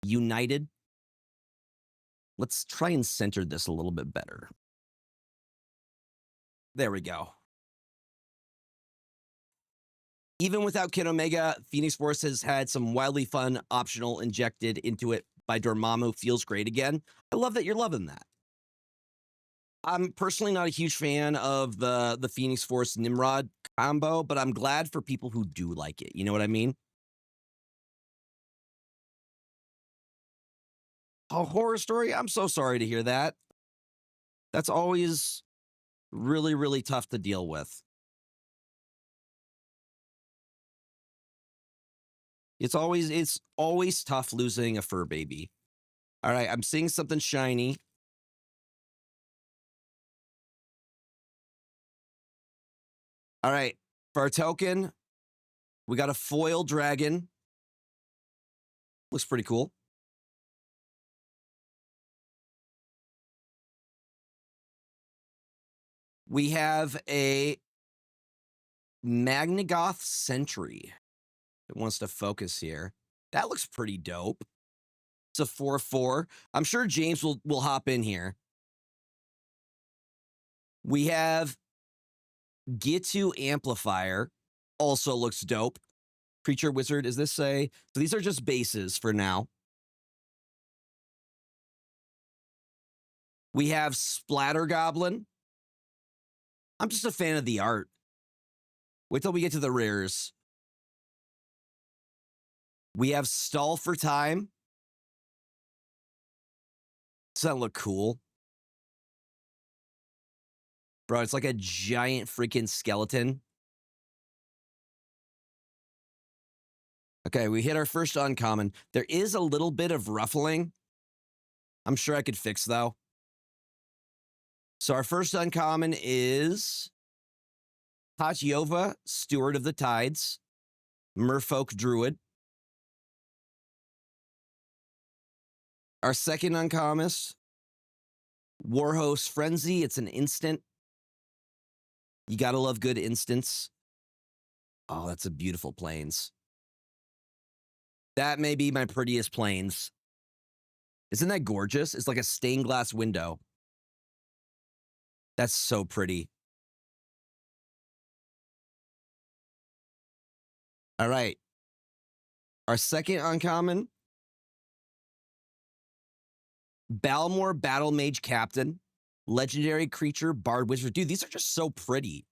United. Let's try and center this a little bit better. There we go. Even without Kid Omega, Phoenix Force has had some wildly fun optional injected into it by Dormammu. Feels great again. I love that you're loving that. I'm personally not a huge fan of the Phoenix Force Nimrod combo, but I'm glad for people who do like it. You know what I mean? A horror story? I'm so sorry to hear that. That's always really, really tough to deal with. It's always tough losing a fur baby. All right, I'm seeing something shiny. All right, for our token, we got a foil dragon. Looks pretty cool. We have a Magnagoth Sentry. It wants to focus here. That looks pretty dope. It's a 4/4. I'm sure James will hop in here. We have Gitu Amplifier. Also looks dope. Creature Wizard, is this so these are just bases for now. We have Splatter Goblin. I'm just a fan of the art. Wait till we get to the rares. We have Stall for Time. Does that look cool? Bro, it's like a giant freaking skeleton. Okay, we hit our first uncommon. There is a little bit of ruffling. I'm sure I could fix, though. So our first uncommon is Hachiova, Steward of the Tides, Merfolk Druid. Our second uncommon, Warhost Frenzy. It's an instant. You gotta love good instants. Oh, that's a beautiful plains. That may be my prettiest plains. Isn't that gorgeous? It's like a stained glass window. That's so pretty. All right. Our second uncommon, Balmor Battle Mage Captain, Legendary Creature, Bard Wizard. Dude, these are just so pretty.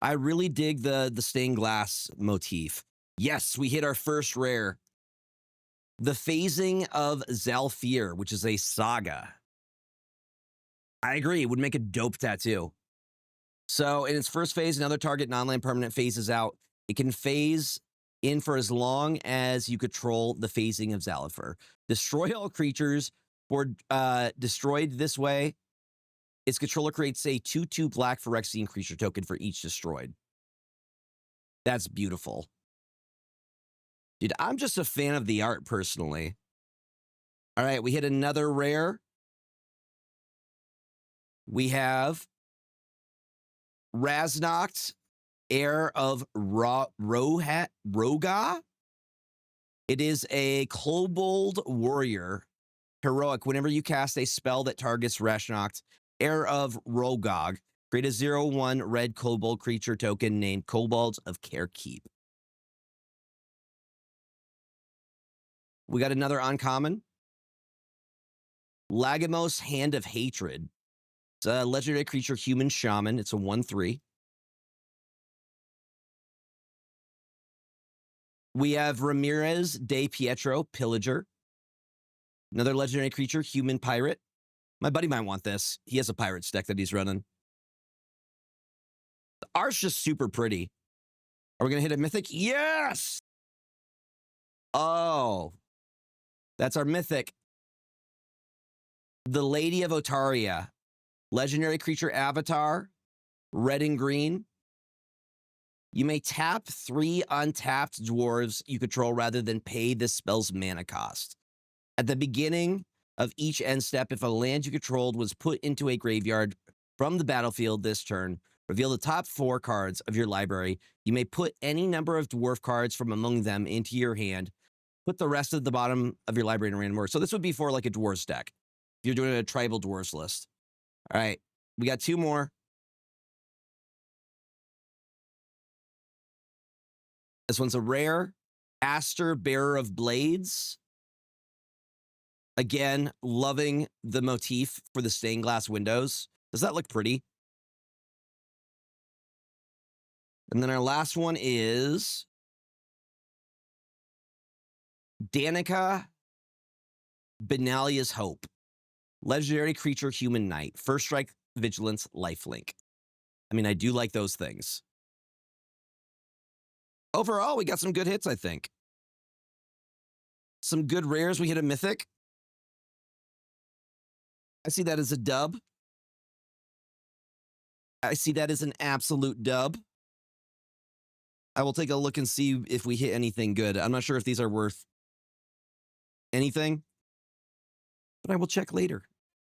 I really dig the stained glass motif. Yes, we hit our first rare. The Phasing of Zalfir, which is a saga. I agree. It would make a dope tattoo. So in its first phase, another target non-land permanent phases out. It can phase in for as long as you control the Phasing of Zalfir. Destroy all creatures or destroyed this way. Its controller creates a 2/2 black Phyrexian creature token for each destroyed. That's beautiful. Dude, I'm just a fan of the art personally. All right, we hit another rare. We have Raznoct, Heir of Roga. It is a Kobold Warrior. Heroic. Whenever you cast a spell that targets Raznoct, Heir of Rogog, create a 0/1 red Kobold creature token named Kobolds of Carekeep. We got another uncommon. Lagamos, Hand of Hatred. It's a legendary creature, human shaman. It's a 1/3. We have Ramirez de Pietro, Pillager. Another legendary creature, human pirate. My buddy might want this. He has a pirate deck that he's running. The art's just super pretty. Are we going to hit a mythic? Yes! Oh. That's our mythic. The Lady of Otaria. Legendary creature avatar. Red and green. You may tap 3 untapped dwarves you control rather than pay this spell's mana cost. At the beginning of each end step, if a land you controlled was put into a graveyard from the battlefield this turn, reveal the top 4 cards of your library. You may put any number of dwarf cards from among them into your hand. put the rest at the bottom of your library in random order. So this would be for like a dwarves deck. If you're doing a tribal dwarves list. All right, we got 2 more. This one's a rare. Aster, Bearer of Blades. Again, loving the motif for the stained glass windows. Does that look pretty? And then our last one is Danica, Benalia's Hope. Legendary creature, human knight. First strike, vigilance, lifelink. I mean, I do like those things. Overall, we got some good hits, I think. Some good rares. We hit a mythic. I see that as a dub. I see that as an absolute dub. I will take a look and see if we hit anything good. I'm not sure if these are worth anything, but I will check later.